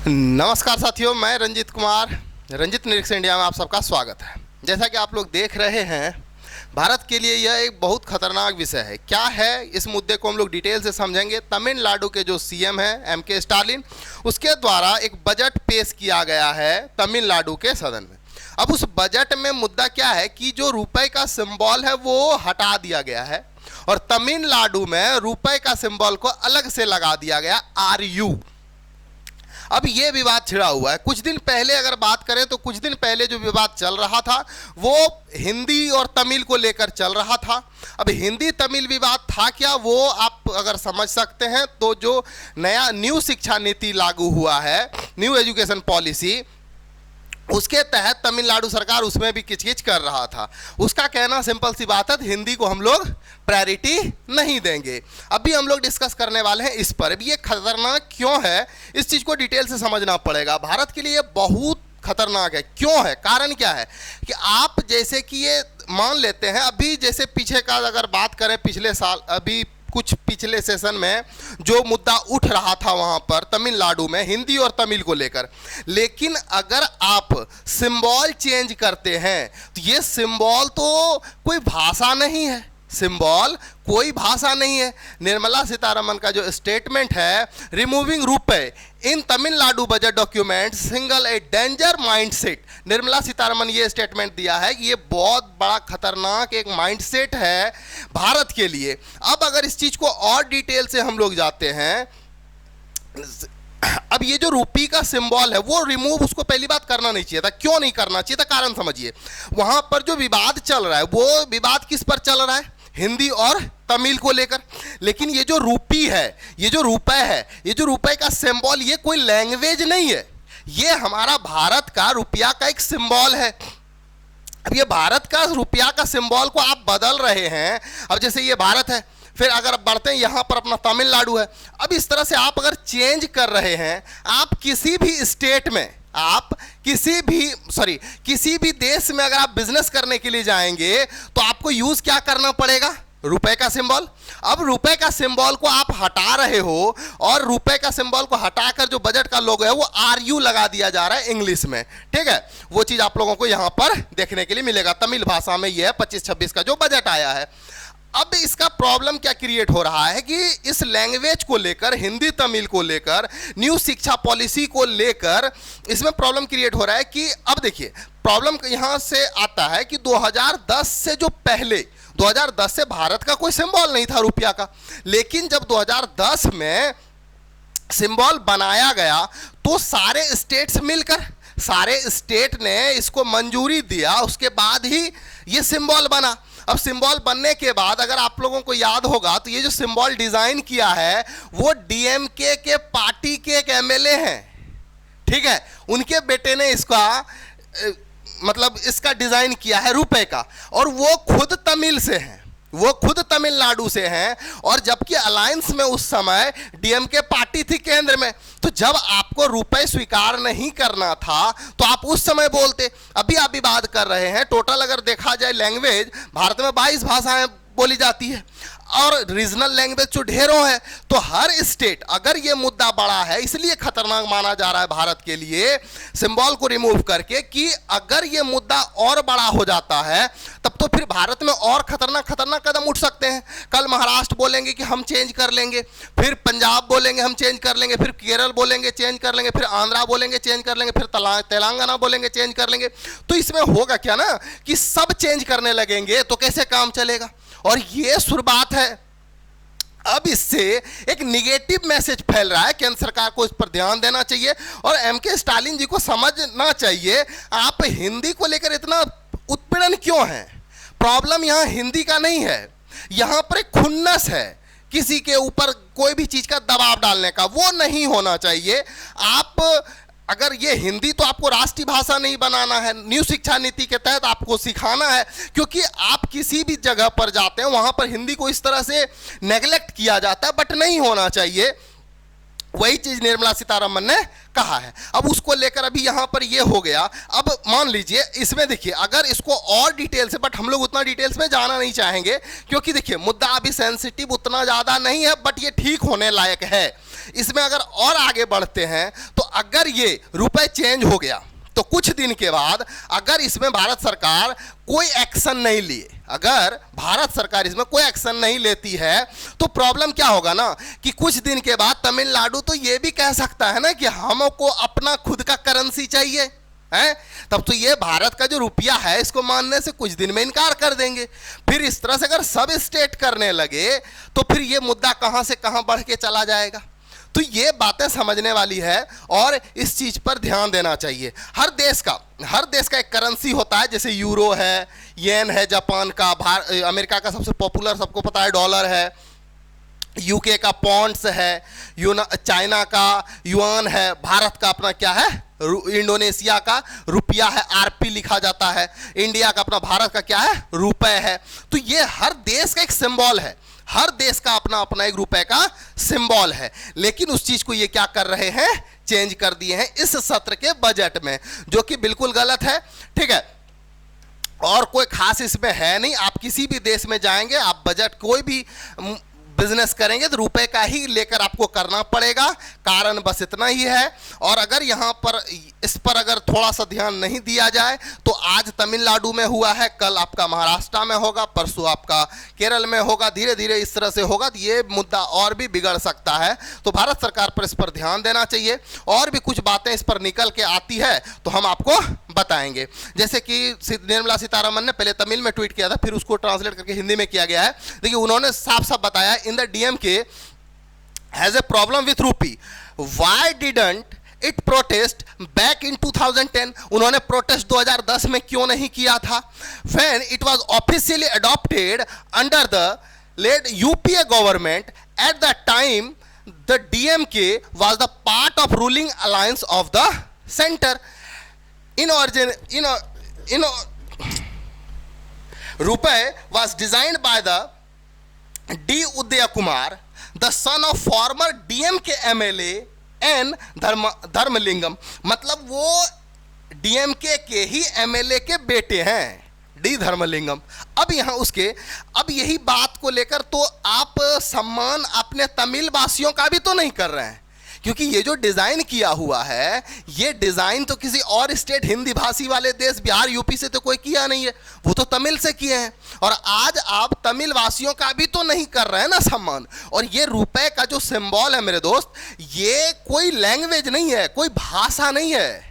नमस्कार साथियों, मैं रंजित कुमार, रंजित निरीक्षण इंडिया में आप सबका स्वागत है। जैसा कि आप लोग देख रहे हैं, भारत के लिए यह एक बहुत खतरनाक विषय है। क्या है, इस मुद्दे को हम लोग डिटेल से समझेंगे। तमिलनाडु के जो सीएम हैं एमके स्टालिन, उसके द्वारा एक बजट पेश किया गया है तमिलनाडु के सदन में। अब उस बजट में मुद्दा क्या है कि जो रुपए का सिंबल है वो हटा दिया गया है और तमिलनाडु में रुपए का सिंबल को अलग से लगा दिया गया, RU। अब ये विवाद छिड़ा हुआ है। कुछ दिन पहले अगर बात करें तो कुछ दिन पहले जो विवाद चल रहा था वो हिंदी और तमिल को लेकर चल रहा था। अब हिंदी तमिल विवाद था क्या, वो आप अगर समझ सकते हैं तो जो नया न्यू शिक्षा नीति लागू हुआ है, न्यू एजुकेशन पॉलिसी, उसके तहत तमिलनाडु सरकार उसमें भी किचकिच कर रहा था। उसका कहना सिंपल सी बात है, हिंदी को हम लोग प्रायोरिटी नहीं देंगे। अभी हम लोग डिस्कस करने वाले हैं इस पर। अभी ये खतरनाक क्यों है, इस चीज़ को डिटेल से समझना पड़ेगा। भारत के लिए ये बहुत खतरनाक है। क्यों है, कारण क्या है कि आप जैसे कि ये मान लेते हैं, अभी जैसे पीछे का अगर बात करें, पिछले साल, अभी कुछ पिछले सेशन में जो मुद्दा उठ रहा था वहाँ पर तमिलनाडु में हिंदी और तमिल को लेकर, लेकिन अगर आप सिंबल चेंज करते हैं तो ये सिंबल तो कोई भाषा नहीं है, सिंबल कोई भाषा नहीं है। निर्मला सीतारमण का जो स्टेटमेंट है, रिमूविंग रुपए इन तमिलनाडु बजट डॉक्यूमेंट सिंगल ए डेंजर माइंडसेट, निर्मला सीतारमण ये स्टेटमेंट दिया है कि ये बहुत बड़ा खतरनाक एक माइंडसेट है भारत के लिए। अब अगर इस चीज को और डिटेल से हम लोग जाते हैं, अब ये जो रूपी का सिंबल है वो रिमूव, उसको पहली बात करना नहीं चाहिए था। क्यों नहीं करना चाहिए था, कारण समझिए। वहां पर जो विवाद चल रहा है वो विवाद किस पर चल रहा है, हिंदी और तमिल को लेकर। लेकिन ये जो रूपी है, ये जो रुपए है, ये जो रुपए का सिंबल, ये कोई लैंग्वेज नहीं है, ये हमारा भारत का रुपया का एक सिंबल है। अब ये भारत का रुपया का सिंबल को आप बदल रहे हैं। अब जैसे ये भारत है, फिर अगर बढ़ते हैं यहाँ पर अपना तमिलनाडु है। अब इस तरह से आप अगर चेंज कर रहे हैं, आप किसी भी स्टेट में, आप किसी भी देश में अगर आप बिजनेस करने के लिए जाएंगे तो आपको यूज क्या करना पड़ेगा, रुपए का सिंबल। अब रुपए का सिंबल को आप हटा रहे हो और रुपए का सिंबल को हटाकर जो बजट का लोगो है वो RU लगा दिया जा रहा है इंग्लिश में। ठीक है, वो चीज आप लोगों को यहां पर देखने के लिए मिलेगा। तमिल भाषा में ये है 25-26 का जो बजट आया है। अब इसका प्रॉब्लम क्या क्रिएट हो रहा है कि इस लैंग्वेज को लेकर, हिंदी तमिल को लेकर, न्यू शिक्षा पॉलिसी को लेकर इसमें प्रॉब्लम क्रिएट हो रहा है कि अब देखिए प्रॉब्लम यहां से आता है कि 2010 से जो पहले, 2010 से भारत का कोई सिंबल नहीं था रुपया का, लेकिन जब 2010 में सिंबल बनाया गया तो सारे स्टेट्स मिलकर, सारे स्टेट ने इसको मंजूरी दिया, उसके बाद ही ये सिंबल बना। अब सिंबल बनने के बाद अगर आप लोगों को याद होगा तो ये जो सिंबल डिजाइन किया है वो DMK के पार्टी के एक MLA हैं। ठीक है, उनके बेटे ने इसका मतलब इसका डिजाइन किया है रुपए का, और वो खुद तमिल से हैं, वो खुद तमिलनाडु से हैं। और जबकि अलायंस में उस समय DMK पार्टी थी केंद्र में, तो जब आपको रुपए स्वीकार नहीं करना था तो आप उस समय बोलते। अभी आप विवाद कर रहे हैं, टोटल अगर देखा जाए लैंग्वेज भारत में 22 भाषाएं बोली जाती है और रीजनल लैंग्वेज जो ढेरों है, तो हर स्टेट, अगर ये मुद्दा बड़ा है इसलिए खतरनाक माना जा रहा है भारत के लिए सिंबल को रिमूव करके, कि अगर ये मुद्दा और बड़ा हो जाता है तब तो फिर भारत में और खतरनाक कदम उठ सकते हैं। कल महाराष्ट्र बोलेंगे कि हम चेंज कर लेंगे, फिर पंजाब बोलेंगे हम चेंज कर लेंगे, फिर केरल बोलेंगे चेंज कर लेंगे, फिर आंध्रा बोलेंगे चेंज कर लेंगे, फिर तेलंगाना बोलेंगे चेंज कर लेंगे। तो इसमें होगा क्या ना कि सब चेंज करने लगेंगे तो कैसे काम चलेगा। और ये शुरुआत है। अब इससे एक निगेटिव मैसेज फैल रहा है। केंद्र सरकार को इस पर ध्यान देना चाहिए और एमके स्टालिन जी को समझना चाहिए, आप हिंदी को लेकर इतना उत्पीड़न क्यों है। प्रॉब्लम यहां हिंदी का नहीं है, यहां पर एक खुन्नस है किसी के ऊपर कोई भी चीज का दबाव डालने का, वो नहीं होना चाहिए। आप अगर ये हिंदी तो आपको राष्ट्रीय भाषा नहीं बनाना है, न्यू शिक्षा नीति के तहत आपको सिखाना है, क्योंकि आप किसी भी जगह पर जाते हैं वहां पर हिंदी को इस तरह से नेग्लेक्ट किया जाता है, बट नहीं होना चाहिए। वही चीज निर्मला सीतारमण ने कहा है। अब उसको लेकर अभी यहां पर ये हो गया। अब मान लीजिए इसमें देखिए, अगर इसको और डिटेल से, बट हम लोग उतना डिटेल्स में जाना नहीं चाहेंगे क्योंकि देखिए मुद्दा अभी सेंसिटिव उतना ज्यादा नहीं है, बट ये ठीक होने लायक है। इसमें अगर और आगे बढ़ते हैं तो अगर ये रुपए चेंज हो गया तो कुछ दिन के बाद अगर इसमें भारत सरकार कोई एक्शन नहीं लिए, अगर भारत सरकार इसमें कोई एक्शन नहीं लेती है तो प्रॉब्लम क्या होगा ना कि कुछ दिन के बाद तमिलनाडु तो ये भी कह सकता है ना कि हमको अपना खुद का करेंसी चाहिए है, तब तो ये भारत का जो रुपया है इसको मानने से कुछ दिन में इनकार कर देंगे। फिर इस तरह से अगर सब स्टेट करने लगे तो फिर ये मुद्दा कहां से कहां बढ़ के चला जाएगा। तो ये बातें समझने वाली है और इस चीज पर ध्यान देना चाहिए। हर देश का एक करेंसी होता है, जैसे यूरो है, येन है जापान का, अमेरिका का सबसे पॉपुलर सबको पता है डॉलर है, यूके का पॉन्ड्स है, चाइना का युआन है, भारत का अपना क्या है, इंडोनेशिया का रुपया है, आरपी लिखा जाता है, इंडिया का अपना भारत का क्या है, रुपए है। तो ये हर देश का एक सिंबल है, हर देश का अपना अपना एक रुपए का सिंबल है। लेकिन उस चीज को ये क्या कर रहे हैं, चेंज कर दिए हैं इस सत्र के बजट में, जो कि बिल्कुल गलत है। ठीक है, और कोई खास इसमें है नहीं। आप किसी भी देश में जाएंगे, आप बजट कोई भी बिजनेस करेंगे तो रुपए का ही लेकर आपको करना पड़ेगा, कारण बस इतना ही है। और अगर यहाँ पर इस पर अगर थोड़ा सा ध्यान नहीं दिया जाए तो आज तमिलनाडु में हुआ है, कल आपका महाराष्ट्र में होगा, परसों आपका केरल में होगा, धीरे धीरे इस तरह से होगा तो ये मुद्दा और भी बिगड़ सकता है। तो भारत सरकार पर इस पर ध्यान देना चाहिए। और भी कुछ बातें इस पर निकल के आती है तो हम आपको बताएंगे। जैसे कि निर्मला सीतारमण ने पहले तमिल में ट्वीट किया था, फिर उसको ट्रांसलेट करके हिंदी में किया गया है। देखिए उन्होंने साफ साफ बताया, in the DMK has a problem with rupee. Why didn't it protest back in 2010? उन्होंने प्रोटेस्ट 2010 में क्यों नहीं किया था? When it was officially adopted under the led UPA government, at that time the DMK was the part of ruling alliance of the center. Rupee was designed by the D. Udaya Kumar, the son of former DMK MLA N. Dharmalingam. मतलब वो DMK के ही MLA के बेटे हैं, D Dharmalingam. अब यहाँ अब यही बात को लेकर तो आप सम्मान अपने तमिल वासियों का भी तो नहीं कर रहे हैं, क्योंकि ये जो डिजाइन किया हुआ है ये डिजाइन तो किसी और स्टेट हिंदी भाषी वाले देश बिहार यूपी से तो कोई किया नहीं है, वो तो तमिल से किए हैं। और आज आप तमिल वासियों का भी तो नहीं कर रहे हैं ना सम्मान। और ये रुपए का जो सिंबल है मेरे दोस्त, ये कोई लैंग्वेज नहीं है, कोई भाषा नहीं है।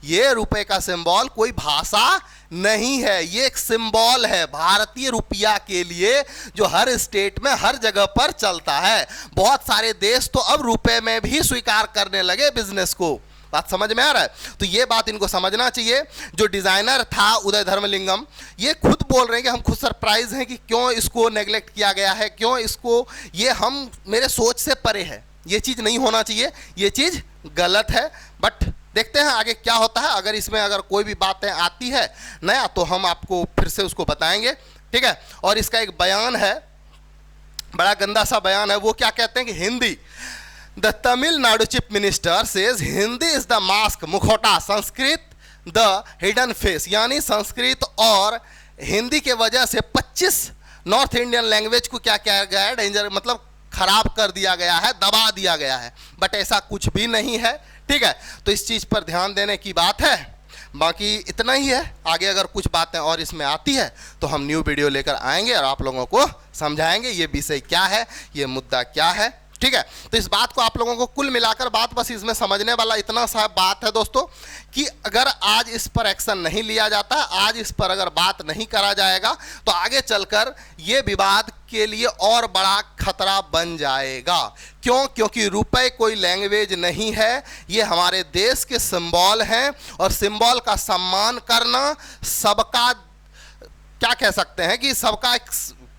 ये रुपए का सिंबल कोई भाषा नहीं है, ये एक सिंबल है भारतीय रुपया के लिए, जो हर स्टेट में हर जगह पर चलता है। बहुत सारे देश तो अब रुपए में भी स्वीकार करने लगे बिजनेस को। बात समझ में आ रहा है? तो ये बात इनको समझना चाहिए। जो डिजाइनर था उदय धर्मलिंगम, ये खुद बोल रहे हैं कि हम खुद सरप्राइज हैं कि क्यों इसको नेग्लेक्ट किया गया है, क्यों इसको, ये हम मेरे सोच से परे है, ये चीज नहीं होना चाहिए, ये चीज गलत है। बट देखते हैं आगे क्या होता है। अगर इसमें अगर कोई भी बातें आती है नया तो हम आपको फिर से उसको बताएंगे। ठीक है, और इसका एक बयान है, बड़ा गंदा सा बयान है। वो क्या कहते हैं कि Hindi, the Tamil Nadu chief minister says Hindi is the mask, मुखौटा, संस्कृत द हिडन फेस। यानी संस्कृत और हिंदी के वजह से 25 नॉर्थ इंडियन लैंग्वेज को क्या किया गया है, डेंजर, मतलब खराब कर दिया गया है, दबा दिया गया है। बट ऐसा कुछ भी नहीं है। ठीक है, तो इस चीज पर ध्यान देने की बात है। बाकी इतना ही है, आगे अगर कुछ बातें और इसमें आती है तो हम न्यू वीडियो लेकर आएंगे और आप लोगों को समझाएंगे ये विषय क्या है, ये मुद्दा क्या है। ठीक है, तो इस बात को आप लोगों को कुल मिलाकर बात बस इसमें समझने वाला इतना सा बात है दोस्तों, कि अगर आज इस पर एक्शन नहीं लिया जाता, आज इस पर अगर बात नहीं करा जाएगा तो आगे चलकर ये विवाद के लिए और बड़ा खतरा बन जाएगा। क्यों? क्योंकि रुपए कोई लैंग्वेज नहीं है, ये हमारे देश के सिंबल हैं और सिंबल का सम्मान करना सबका, क्या कह सकते हैं कि सबका एक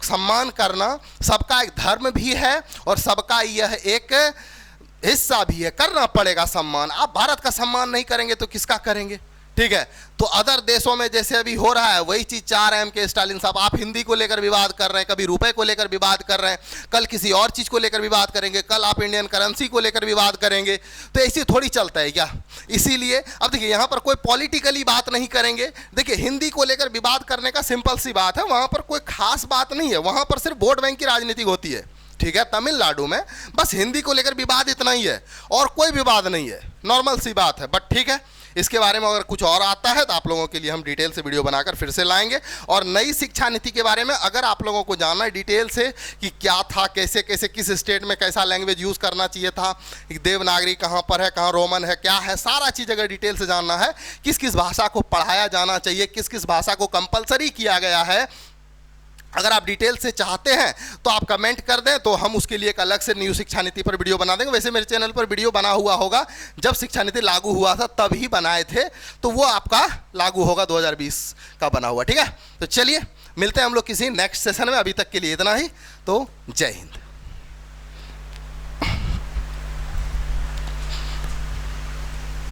सम्मान करना सबका एक धर्म भी है और सबका यह एक हिस्सा भी है, करना पड़ेगा सम्मान। आप भारत का सम्मान नहीं करेंगे तो किसका करेंगे? ठीक है, तो अदर देशों में जैसे अभी हो रहा है वही चीज चाह रहे हैं के स्टालिन साहब। आप हिंदी को लेकर विवाद कर रहे हैं, कभी रुपए को लेकर विवाद कर रहे हैं, कल किसी और चीज को लेकर विवाद करेंगे, कल आप इंडियन करेंसी को लेकर विवाद करेंगे। तो ऐसी थोड़ी चलता है क्या? इसीलिए अब देखिए यहाँ पर कोई पॉलिटिकली बात नहीं करेंगे। देखिए हिंदी को लेकर विवाद करने का सिंपल सी बात है, वहां पर कोई खास बात नहीं है, वहां पर सिर्फ वोट बैंक की राजनीति होती है। ठीक है, तमिलनाडु में बस हिंदी को लेकर विवाद इतना ही है और कोई विवाद नहीं है, नॉर्मल सी बात है। बट ठीक है, इसके बारे में अगर कुछ और आता है तो आप लोगों के लिए हम डिटेल से वीडियो बनाकर फिर से लाएंगे। और नई शिक्षा नीति के बारे में अगर आप लोगों को जानना है डिटेल से कि क्या था, कैसे कैसे किस स्टेट में कैसा लैंग्वेज यूज़ करना चाहिए था, देवनागरी कहाँ पर है, कहाँ रोमन है, क्या है, सारा चीज़ अगर डिटेल से जानना है, किस किस भाषा को पढ़ाया जाना चाहिए, किस किस भाषा को कंपलसरी किया गया है, अगर आप डिटेल से चाहते हैं तो आप कमेंट कर दें, तो हम उसके लिए एक अलग से न्यू शिक्षा नीति पर वीडियो बना देंगे। वैसे मेरे चैनल पर वीडियो बना हुआ होगा, जब शिक्षा नीति लागू हुआ था तब ही बनाए थे, तो वो आपका लागू होगा 2020 का बना हुआ। ठीक है, तो चलिए मिलते हैं हम लोग किसी नेक्स्ट सेशन में। अभी तक के लिए इतना ही, तो जय हिंद।